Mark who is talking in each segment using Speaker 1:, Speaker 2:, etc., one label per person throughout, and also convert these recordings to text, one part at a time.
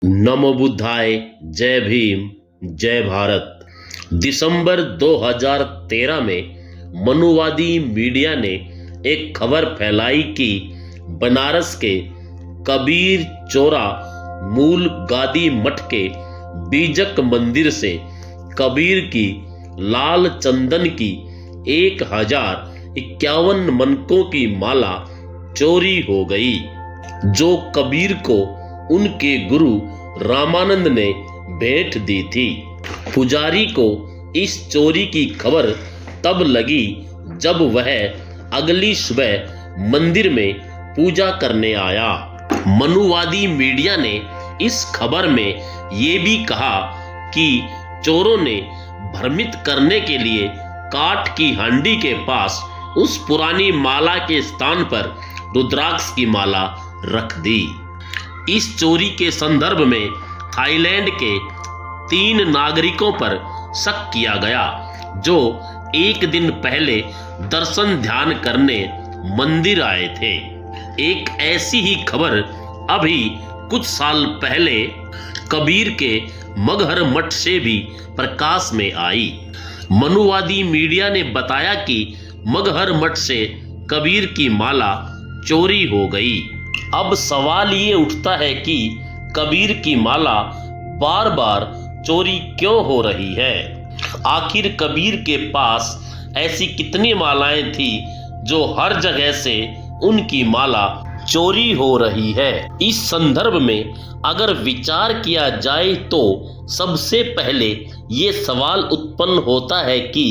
Speaker 1: नमो बुद्धाय, जय भीम, जय भारत। दिसंबर 2013 में मनुवादी मीडिया ने एक खबर फैलाई कि बनारस के कबीर चौरा मूल गादी मठ के बीजक मंदिर से कबीर की लाल चंदन की 1051 मनकों की माला चोरी हो गई, जो कबीर को उनके गुरु रामानंद ने भेंट दी थी। पुजारी को इस चोरी की खबर तब लगी जब वह अगली सुबह मंदिर में पूजा करने आया। मनुवादी मीडिया ने इस खबर में ये भी कहा कि चोरों ने भ्रमित करने के लिए काठ की हांडी के पास उस पुरानी माला के स्थान पर रुद्राक्ष की माला रख दी। इस चोरी के संदर्भ में थाईलैंड के 3 नागरिकों पर शक किया गया, जो एक दिन पहले दर्शन ध्यान करने मंदिर आए थे। एक ऐसी ही खबर अभी कुछ साल पहले कबीर के मगहर मठ से भी प्रकाश में आई। मनुवादी मीडिया ने बताया कि मगहर मठ से कबीर की माला चोरी हो गई। अब सवाल ये उठता है कि कबीर की माला बार बार चोरी क्यों हो रही है। आखिर कबीर के पास ऐसी कितनी मालाएं थी जो हर जगह से उनकी माला चोरी हो रही है। इस संदर्भ में अगर विचार किया जाए तो सबसे पहले ये सवाल उत्पन्न होता है कि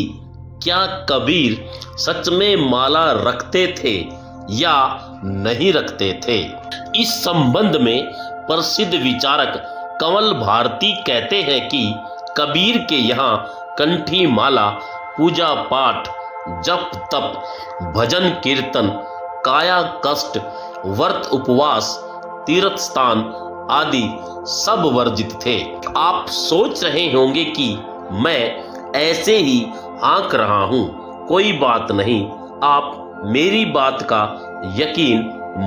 Speaker 1: क्या कबीर सच में माला रखते थे या नहीं रखते थे। इस संबंध में प्रसिद्ध विचारक कमल भारती कहते हैं कि कबीर के यहाँ कंठी माला, पूजा पाठ, जप तप, भजन कीर्तन, काया कष्ट, व्रत उपवास, तीर्थ स्थान आदि सब वर्जित थे। आप सोच रहे होंगे कि मैं ऐसे ही आंक रहा हूं, कोई बात नहीं, आप मेरी बात का यकीन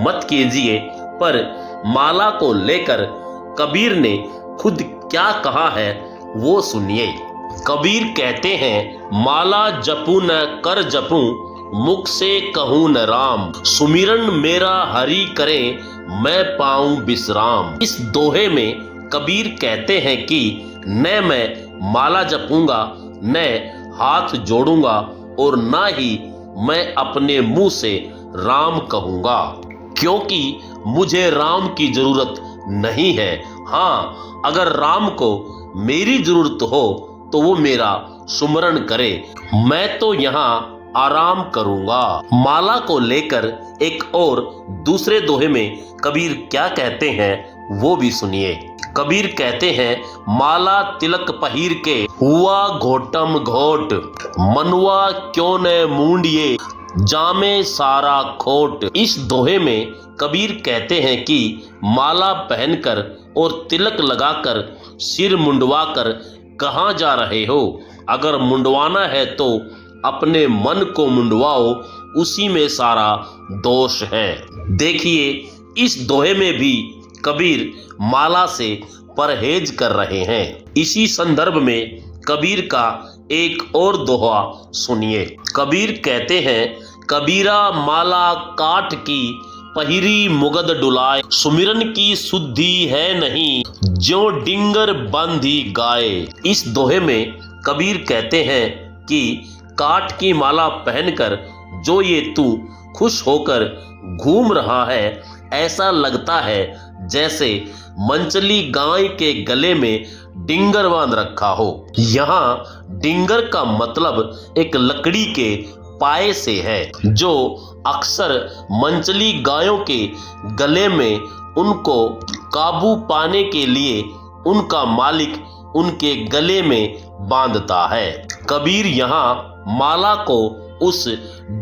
Speaker 1: मत कीजिए, पर माला को लेकर कबीर ने खुद क्या कहा है वो सुनिए। कबीर कहते हैं, माला जपू न कर जपू, मुख से कहूँ न राम, सुमिरन मेरा हरि करे, मैं पाऊं विश्राम। इस दोहे में कबीर कहते हैं कि न मैं माला जपूंगा, न हाथ जोड़ूंगा और ना ही मैं अपने मुंह से राम कहूंगा, क्योंकि मुझे राम की जरूरत नहीं है। हाँ, अगर राम को मेरी जरूरत हो तो वो मेरा सुमरण करे, मैं तो यहाँ आराम करूंगा। माला को लेकर एक और दूसरे दोहे में कबीर क्या कहते हैं वो भी सुनिए। कबीर कहते हैं, माला तिलक पहिर के हुआ घोटम घोट, मनवा क्यों न मूंडिये, जामे सारा खोट। इस दोहे में कबीर कहते हैं कि माला पहनकर और तिलक लगाकर सिर मुंडवाकर कहाँ जा रहे हो। अगर मुंडवाना है तो अपने मन को मुंडवाओ, उसी में सारा दोष है। देखिए, इस दोहे में भी कबीर माला से परहेज कर रहे हैं। इसी संदर्भ में कबीर का एक और दोहा सुनिए। कबीर कहते हैं, कबीरा माला काठ की पहिरी मुगद डुलाए, सुमिरन की शुद्धि है नहीं, ज्यो डिंगर बांधी गाय। इस दोहे में कबीर कहते हैं कि काठ की माला पहनकर जो ये तू खुश होकर घूम रहा है, ऐसा लगता है जैसे मंचली गाय के गले में डिंगर बांध रखा हो। यहाँ डिंगर का मतलब एक लकड़ी के पाए से है, जो अक्सर मंचली गायों के गले में उनको काबू पाने के लिए उनका मालिक उनके गले में बांधता है। कबीर यहाँ माला को उस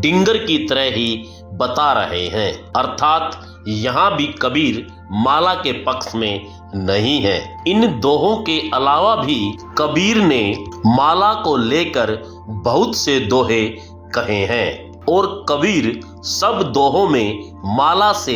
Speaker 1: डिंगर की तरह ही बता रहे हैं, अर्थात यहाँ भी कबीर माला के पक्ष में नहीं है। इन दोहों के अलावा भी कबीर ने माला को लेकर बहुत से दोहे कहे हैं, और कबीर सब दोहों में माला से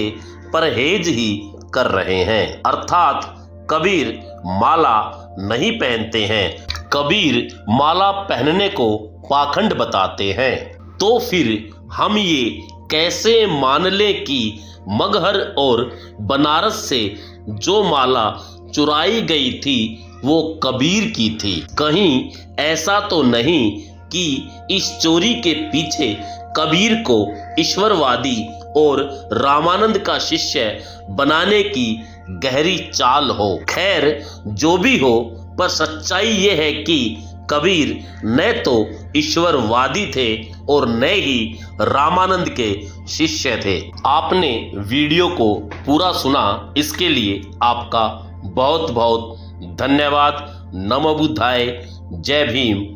Speaker 1: परहेज ही कर रहे हैं, अर्थात कबीर माला नहीं पहनते हैं। कबीर माला पहनने को पाखंड बताते हैं। तो फिर हम ये कैसे मान लें कि मगहर और बनारस से जो माला चुराई गई थी वो कबीर की थी? कहीं ऐसा तो नहीं कि इस चोरी के पीछे कबीर को ईश्वरवादी और रामानंद का शिष्य बनाने की गहरी चाल हो। खैर जो भी हो, पर सच्चाई ये है कि कबीर न तो ईश्वरवादी थे और न ही रामानंद के शिष्य थे। आपने वीडियो को पूरा सुना, इसके लिए आपका बहुत बहुत धन्यवाद। नमो बुद्धाय। जय भीम,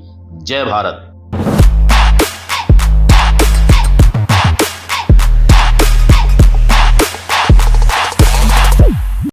Speaker 1: जय भारत।